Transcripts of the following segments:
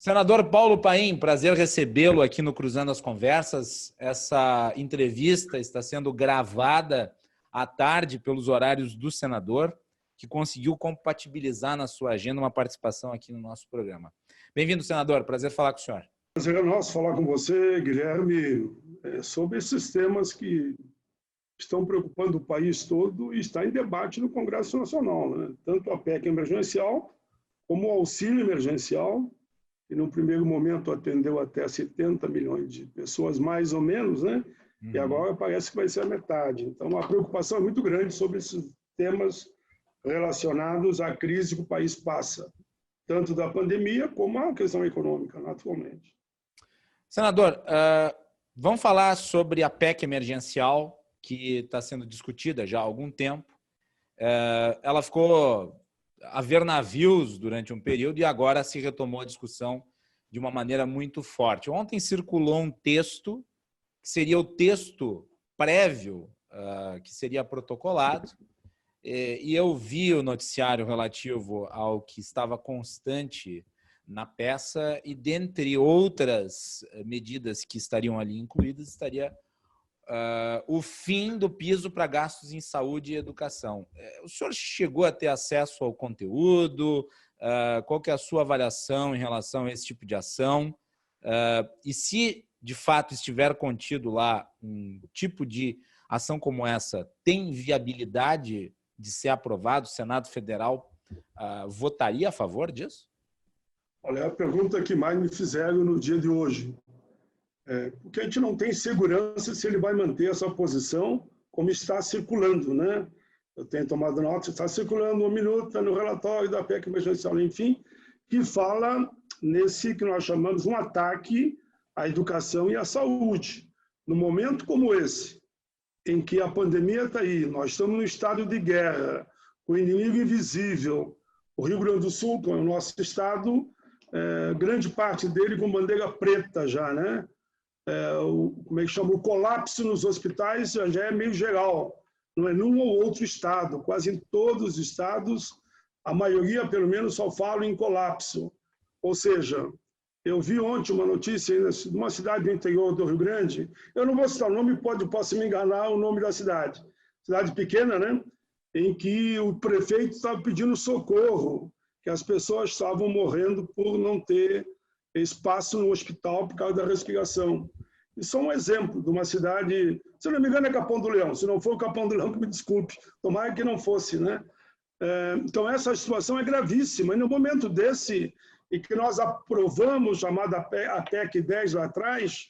Senador Paulo Paim, prazer recebê-lo aqui no Cruzando as Conversas. Essa entrevista está sendo gravada à tarde pelos horários do senador, que conseguiu compatibilizar na sua agenda uma participação aqui no nosso programa. Bem-vindo, senador. Prazer falar com o senhor. Prazer é nosso falar com você, Guilherme, sobre esses temas que estão preocupando o país todo e está em debate no Congresso Nacional, né? Tanto a PEC emergencial como o auxílio emergencial, que no primeiro momento atendeu até 70 milhões de pessoas, mais ou menos, né? E agora parece que vai ser a metade. Então, a preocupação é muito grande sobre esses temas relacionados à crise que o país passa, tanto da pandemia como a questão econômica, naturalmente. Senador, vamos falar sobre a PEC emergencial, que está sendo discutida já há algum tempo. Ela ficou a ver navios durante um período e agora se retomou a discussão de uma maneira muito forte. Ontem circulou um texto, que seria o texto prévio, que seria protocolado, e eu vi o noticiário relativo ao que estava constante na peça e, dentre outras medidas que estariam ali incluídas, estaria o fim do piso para gastos em saúde e educação. O senhor chegou a ter acesso ao conteúdo? Qual que é a sua avaliação em relação a esse tipo de ação? E se, de fato, estiver contido lá um tipo de ação como essa, tem viabilidade de ser aprovado? O Senado Federal votaria a favor disso? Olha, a pergunta que mais me fizeram no dia de hoje. Porque a gente não tem segurança se ele vai manter essa posição como está circulando, né? Eu tenho tomado nota, está circulando uma minuta no relatório da PEC emergencial, enfim, que fala nesse que nós chamamos um ataque à educação e à saúde. No momento como esse, em que a pandemia está aí, nós estamos no estado de guerra, o inimigo invisível, o Rio Grande do Sul, que é o nosso estado, grande parte dele com bandeira preta já, né? Como é que chama? O colapso nos hospitais já é meio geral, não é num ou outro estado, quase em todos os estados, a maioria, pelo menos, só fala em colapso. Ou seja, eu vi ontem uma notícia de uma cidade do interior do Rio Grande, eu não vou citar o nome, posso me enganar o nome da cidade pequena, né? Em que o prefeito estava pedindo socorro, que as pessoas estavam morrendo por não ter espaço no hospital por causa da respiração. Isso é um exemplo de uma cidade, se não me engano é Capão do Leão, se não for o Capão do Leão, que me desculpe, tomara que não fosse, né? Então essa situação é gravíssima, e no momento desse, em que nós aprovamos, chamada a PEC 10 lá atrás,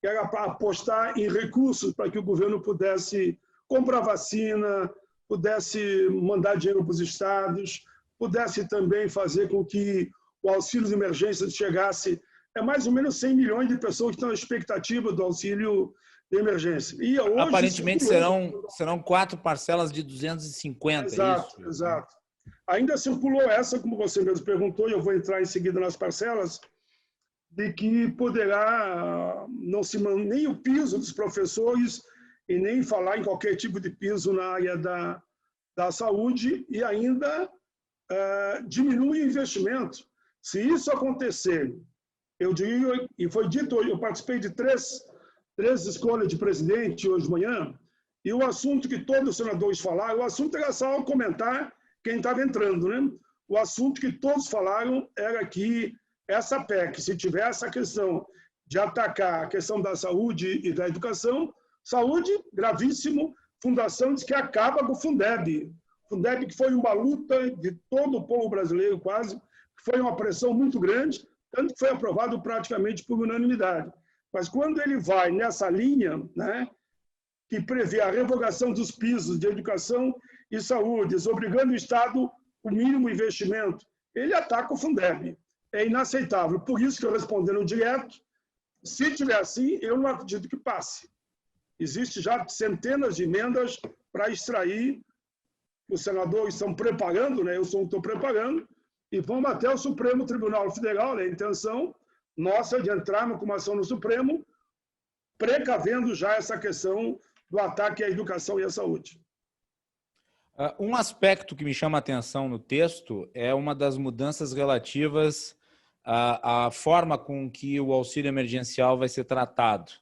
que era para apostar em recursos para que o governo pudesse comprar vacina, pudesse mandar dinheiro para os estados, pudesse também fazer com que o auxílio de emergência chegasse mais ou menos 100 milhões de pessoas que estão na expectativa do auxílio de emergência. E hoje, aparentemente serão 4 parcelas de 250, exato, é isso? Exato. Ainda circulou essa, como você mesmo perguntou, e eu vou entrar em seguida nas parcelas, de que poderá não se nem o piso dos professores e nem falar em qualquer tipo de piso na área da saúde e ainda diminui o investimento. Se isso acontecer, eu digo, e foi dito hoje, eu participei de três escolhas de presidente hoje de manhã, e o assunto que todos os senadores falaram, o assunto era só comentar quem estava entrando, né? O assunto que todos falaram era que essa PEC, se tiver essa questão de atacar a questão da saúde e da educação, saúde, gravíssimo, fundação diz que acaba com o Fundeb. Fundeb que foi uma luta de todo o povo brasileiro quase, foi uma pressão muito grande, tanto que foi aprovado praticamente por unanimidade. Mas quando ele vai nessa linha, né, que prevê a revogação dos pisos de educação e saúde, obrigando o Estado o mínimo investimento, ele ataca o Fundeb. É inaceitável. Por isso que eu respondendo direto, se tiver assim, eu não acredito que passe. Existem já centenas de emendas para extrair, os senadores estão preparando, né, eu estou preparando, e vamos até o Supremo Tribunal Federal, né, a intenção nossa de entrarmos com uma ação no Supremo, precavendo já essa questão do ataque à educação e à saúde. Um aspecto que me chama a atenção no texto é uma das mudanças relativas a forma com que o auxílio emergencial vai ser tratado,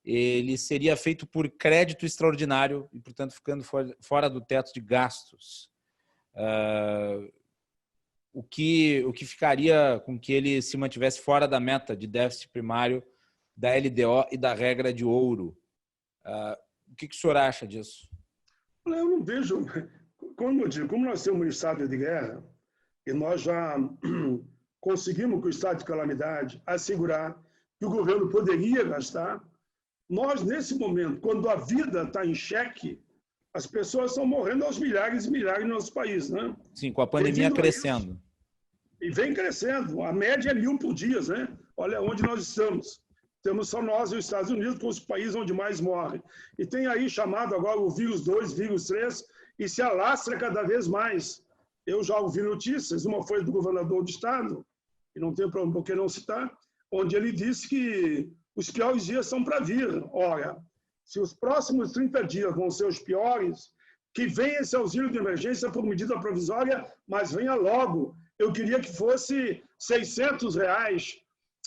ele seria feito por crédito extraordinário e, portanto, ficando fora do teto de gastos. O que ficaria com que ele se mantivesse fora da meta de déficit primário da LDO e da regra de ouro. O que o senhor acha disso? Eu não vejo, como eu digo, como nós temos um estado de guerra e nós já conseguimos com o estado de calamidade assegurar que o governo poderia gastar, nós, nesse momento, quando a vida está em xeque, as pessoas estão morrendo aos milhares e milhares no nosso país, né? Sim, com a pandemia crescendo. E vem crescendo. A média é 1.000 por dia, né? Olha onde nós estamos. Temos só nós e os Estados Unidos como os países onde mais morrem. E tem aí chamado agora o vírus 2, vírus 3, e se alastra cada vez mais. Eu já ouvi notícias, uma foi do governador do estado, e não tem problema por que não citar, onde ele disse que os piores dias são para vir. Ora, se os próximos 30 dias vão ser os piores, que venha esse auxílio de emergência por medida provisória, mas venha logo. Eu queria que fosse R$600,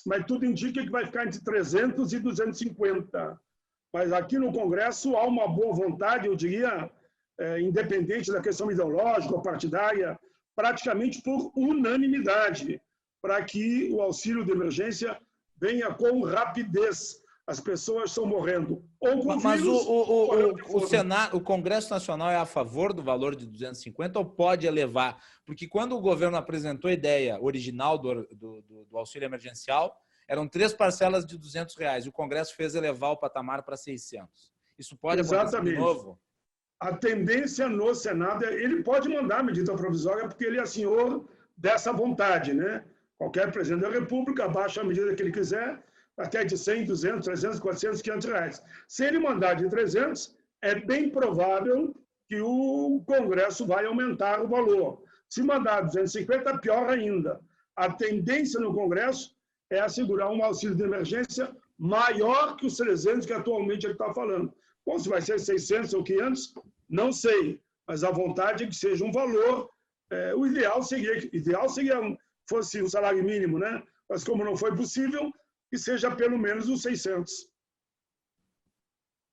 mas tudo indica que vai ficar entre 300 e 250. Mas aqui no Congresso há uma boa vontade, eu diria, independente da questão ideológica ou partidária, praticamente por unanimidade, para que o auxílio de emergência venha com rapidez. As pessoas estão morrendo ou com Mas vírus, o Congresso Nacional é a favor do valor de 250 ou pode elevar? Porque quando o governo apresentou a ideia original do auxílio emergencial, eram 3 parcelas de R$200 e o Congresso fez elevar o patamar para 600. Isso pode acontecer de novo? A tendência no Senado é ele pode mandar medida provisória porque ele é senhor dessa vontade, né? Qualquer presidente da República abaixa a medida que ele quiser, até de 100, 200, 300, 400, R$500. Se ele mandar de 300, é bem provável que o Congresso vai aumentar o valor. Se mandar 250, pior ainda. A tendência no Congresso é assegurar um auxílio de emergência maior que os 300 que atualmente ele está falando. Bom, se vai ser 600 ou 500, não sei, mas a vontade é que seja um valor. O ideal seria fosse o salário mínimo, né? Mas como não foi possível, que seja pelo menos os 600.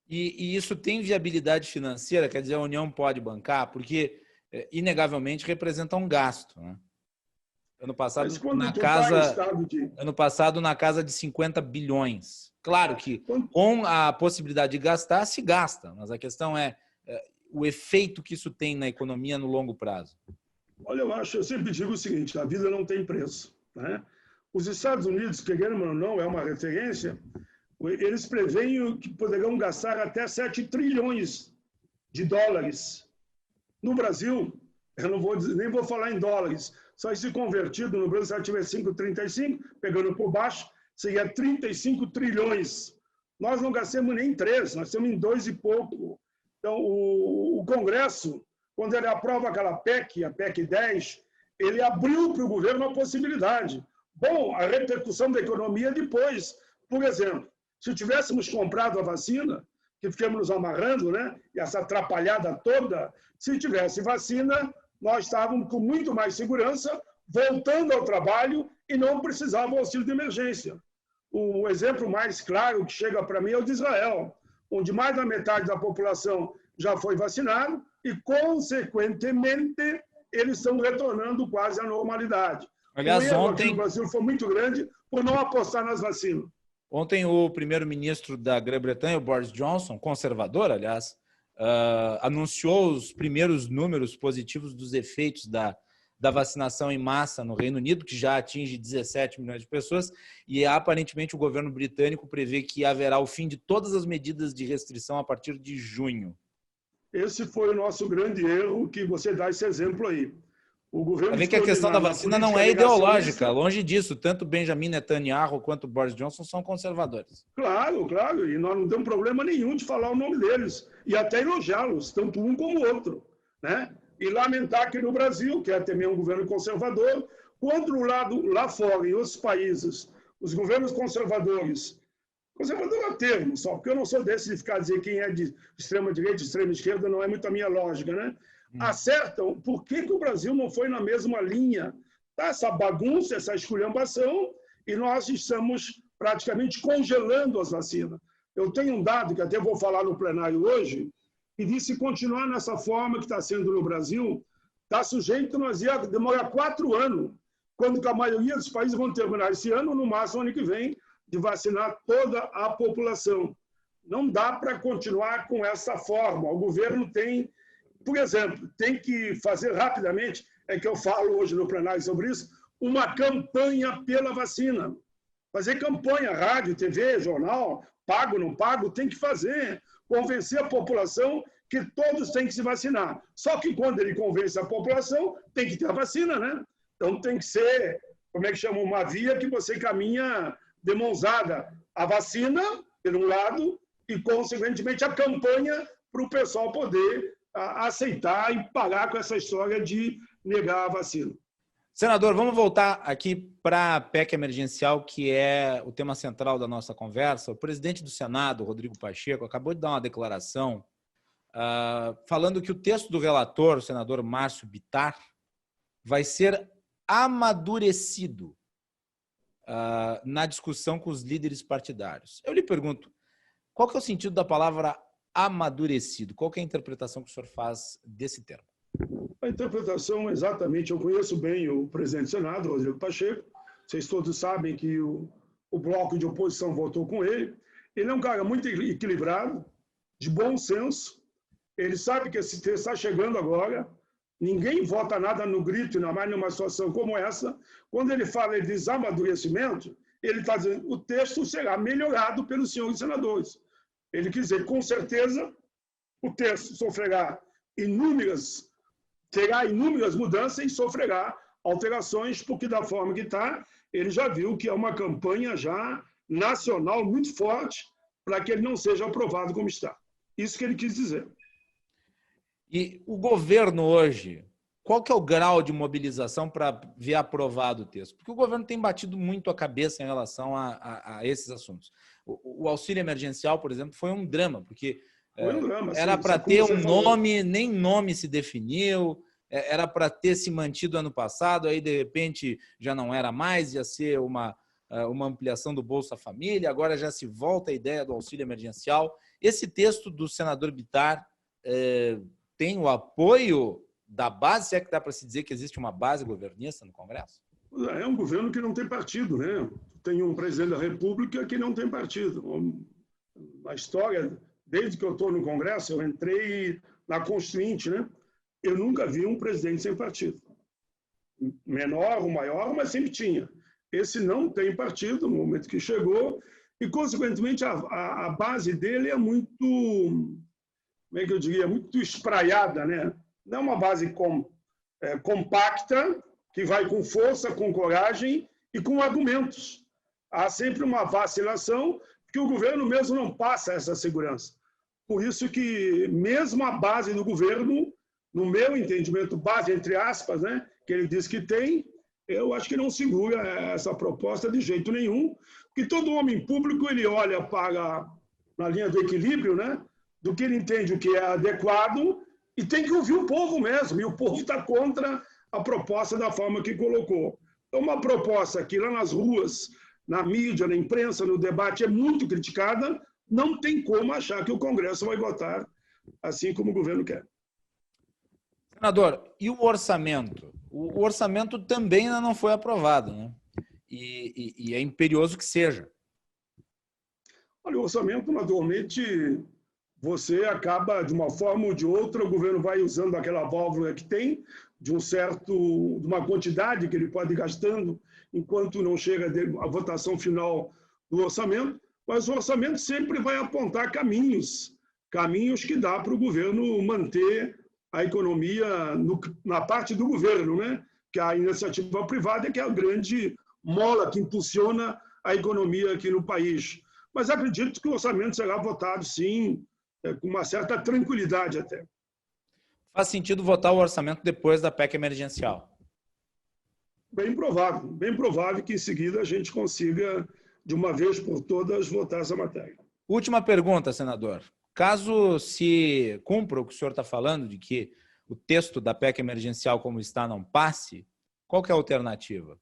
E isso tem viabilidade financeira? Quer dizer, a União pode bancar? Porque, inegavelmente, representa um gasto, né? Ano passado, na casa de 50 bilhões. Claro que com a possibilidade de gastar, se gasta, mas a questão é o efeito que isso tem na economia no longo prazo. Olha, eu sempre digo o seguinte, a vida não tem preço, né? Os Estados Unidos, querendo ou não, é uma referência, eles preveem que poderão gastar até 7 trilhões de dólares. No Brasil, eu não vou nem vou falar em dólares, só se convertido no Brasil, se ela tiver 5,35, pegando por baixo, seria 35 trilhões. Nós não gastamos nem 3, nós estamos em 2 e pouco. Então, o Congresso, quando ele aprova aquela PEC, a PEC 10, ele abriu para o governo a possibilidade. Bom, a repercussão da economia depois. Por exemplo, se tivéssemos comprado a vacina, que ficamos nos amarrando, né? E essa atrapalhada toda, se tivesse vacina, nós estávamos com muito mais segurança, voltando ao trabalho e não precisavam auxílio de emergência. O exemplo mais claro que chega para mim é o de Israel, onde mais da metade da população já foi vacinada e, consequentemente, eles estão retornando quase à normalidade. Aliás, ontem o Brasil foi muito grande por não apostar nas vacinas. Ontem o primeiro-ministro da Grã-Bretanha, o Boris Johnson, conservador, aliás, anunciou os primeiros números positivos dos efeitos da vacinação em massa no Reino Unido, que já atinge 17 milhões de pessoas, e aparentemente o governo britânico prevê que haverá o fim de todas as medidas de restrição a partir de junho. Esse foi o nosso grande erro, que você dá esse exemplo aí. O governo vê que a questão da vacina não é ideológica, longe disso. Tanto Benjamin Netanyahu quanto Boris Johnson são conservadores. Claro, claro, e nós não temos problema nenhum de falar o nome deles, e até elogiá-los, tanto um como o outro, né? E lamentar que no Brasil, que é também um governo conservador, quando lá fora, em outros países, os governos conservadores, conservador é o termo só, porque eu não sou desse de ficar dizer quem é de extrema-direita, extrema-esquerda, não é muito a minha lógica, né? Acertam, por que o Brasil não foi na mesma linha Tá essa bagunça, essa esculhambação, e nós estamos praticamente congelando as vacinas. Eu tenho um dado, que até vou falar no plenário hoje, que diz que se continuar nessa forma que está sendo no Brasil, está sujeito, nós ia demorar 4 anos, quando que a maioria dos países vão terminar esse ano, no máximo ano que vem, de vacinar toda a população. Não dá para continuar com essa forma. O governo tem, por exemplo, tem que fazer rapidamente, é que eu falo hoje no plenário sobre isso, uma campanha pela vacina. Fazer campanha, rádio, TV, jornal, pago, não pago, tem que fazer. Convencer a população que todos têm que se vacinar. Só que quando ele convence a população, tem que ter a vacina, né? Então tem que ser, como é que chama, uma via que você caminha de mãozada. A vacina, por um lado, e, consequentemente, a campanha para o pessoal poder aceitar e parar com essa história de negar a vacina. Senador, vamos voltar aqui para a PEC emergencial, que é o tema central da nossa conversa. O presidente do Senado, Rodrigo Pacheco, acabou de dar uma declaração falando que o texto do relator, o senador Márcio Bittar, vai ser amadurecido na discussão com os líderes partidários. Eu lhe pergunto, qual que é o sentido da palavra amadurecido? Qual que é a interpretação que o senhor faz desse termo? A interpretação, exatamente, eu conheço bem o presidente do Senado, Rodrigo Pacheco, vocês todos sabem que o bloco de oposição votou com ele. Ele é um cara muito equilibrado, de bom senso, ele sabe que esse texto está chegando agora, ninguém vota nada no grito, ainda mais numa situação como essa. Quando ele fala de desamadurecimento, ele está dizendo que o texto será melhorado pelos senhores senadores. Ele quer dizer, com certeza, o texto terá inúmeras mudanças e sofrerá alterações, porque da forma que está, ele já viu que é uma campanha já nacional muito forte para que ele não seja aprovado como está. Isso que ele quis dizer. E o governo hoje, qual que é o grau de mobilização para ver aprovado o texto? Porque o governo tem batido muito a cabeça em relação a esses assuntos. O auxílio emergencial, por exemplo, foi um drama, porque era para ter um nome, nem nome se definiu, era para ter se mantido ano passado, aí de repente já não era mais, ia ser uma ampliação do Bolsa Família, agora já se volta a ideia do auxílio emergencial. Esse texto do senador Bittar tem o apoio da base, se é que dá para se dizer que existe uma base governista no Congresso? É um governo que não tem partido, né? Tem um presidente da República que não tem partido. A história, desde que eu estou no Congresso, eu entrei na Constituinte, né? Eu nunca vi um presidente sem partido. Menor ou maior, mas sempre tinha. Esse não tem partido no momento que chegou e, consequentemente, a base dele é muito, como é que eu diria, muito espraiada, né? Não é uma base compacta, que vai com força, com coragem e com argumentos. Há sempre uma vacilação, porque o governo mesmo não passa essa segurança. Por isso que, mesmo a base do governo, no meu entendimento, base entre aspas, né, que ele diz que tem, eu acho que não segura essa proposta de jeito nenhum, porque todo homem público ele olha para na linha do equilíbrio, né, do que ele entende o que é adequado e tem que ouvir o povo mesmo, e o povo está contra a proposta da forma que colocou. Então, uma proposta que lá nas ruas, na mídia, na imprensa, no debate, é muito criticada, não tem como achar que o Congresso vai votar assim como o governo quer. Senador, e o orçamento? O orçamento também ainda não foi aprovado, né? E é imperioso que seja. Olha, o orçamento, naturalmente, você acaba, de uma forma ou de outra, o governo vai usando aquela válvula que tem, de uma quantidade que ele pode ir gastando, enquanto não chega a votação final do orçamento, mas o orçamento sempre vai apontar caminhos que dá para o governo manter a economia na parte do governo, né? Que a iniciativa privada é que é a grande mola que impulsiona a economia aqui no país. Mas acredito que o orçamento será votado, sim, com uma certa tranquilidade até. Faz sentido votar o orçamento depois da PEC emergencial? Bem provável que em seguida a gente consiga, de uma vez por todas, votar essa matéria. Última pergunta, senador. Caso se cumpra o que o senhor está falando, de que o texto da PEC emergencial como está não passe, Qual que é a alternativa?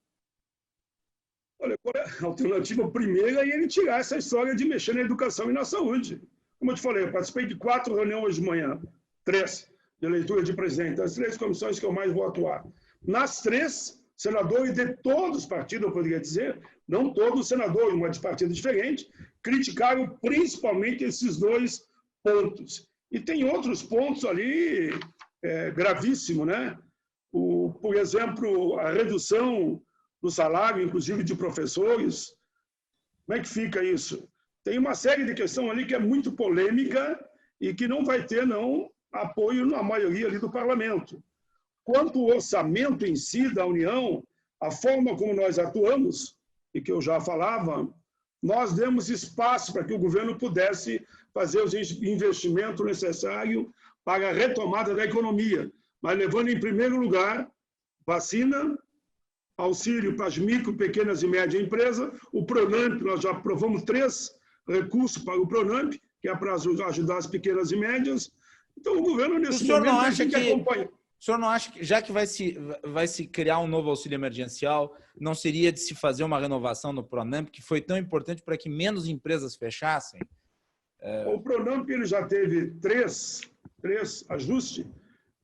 Olha, a alternativa primeira é ele tirar essa história de mexer na educação e na saúde. Como eu te falei, eu participei de 4 reuniões hoje de manhã, 3, de leitura de presidente, as 3 comissões que eu mais vou atuar. Nas 3, senadores de todos os partidos, eu poderia dizer, não todos os senadores, mas de partidos diferentes, criticaram principalmente esses 2 pontos. E tem outros pontos ali gravíssimos, né? Por exemplo, a redução do salário, inclusive de professores. Como é que fica isso? Tem uma série de questões ali que é muito polêmica e que não vai ter, não, apoio na maioria ali do parlamento. Quanto ao orçamento em si da União, a forma como nós atuamos, e que eu já falava, nós demos espaço para que o governo pudesse fazer os investimentos necessários para a retomada da economia, mas levando em primeiro lugar vacina, auxílio para as micro, pequenas e médias empresas, o Pronamp, nós já aprovamos 3 recursos para o Pronamp, que é para ajudar as pequenas e médias. Então, o governo, nesse momento, tem que acompanhar. O senhor não acha que, já que vai se criar um novo auxílio emergencial, não seria de se fazer uma renovação no Pronamp, que foi tão importante para que menos empresas fechassem? O Pronamp ele já teve 3 ajustes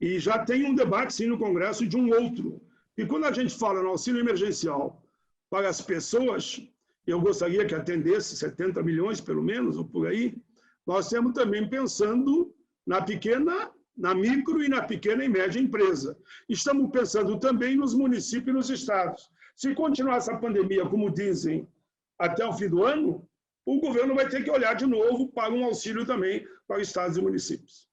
e já tem um debate, sim, no Congresso de um outro. E quando a gente fala no auxílio emergencial para as pessoas, eu gostaria que atendesse 70 milhões, pelo menos, ou por aí, nós estamos também pensando na pequena, na micro e na pequena e média empresa. Estamos pensando também nos municípios e nos estados. Se continuar essa pandemia, como dizem, até o fim do ano, o governo vai ter que olhar de novo para um auxílio também para estados e municípios.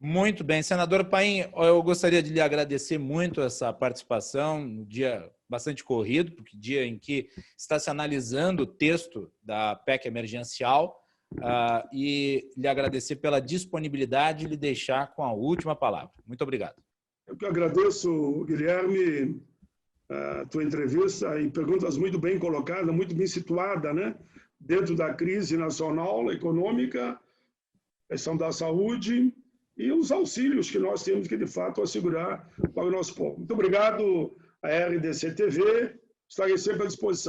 Muito bem. Senador Paim, eu gostaria de lhe agradecer muito essa participação no dia bastante corrido, porque dia em que está se analisando o texto da PEC emergencial, e lhe agradecer pela disponibilidade e lhe deixar com a última palavra. Muito obrigado. Eu que agradeço, Guilherme, a tua entrevista e perguntas muito bem colocadas, muito bem situadas, né? Dentro da crise nacional, econômica, questão da saúde e os auxílios que nós temos que, de fato, assegurar para o nosso povo. Muito obrigado à RDC TV, estarei sempre à disposição.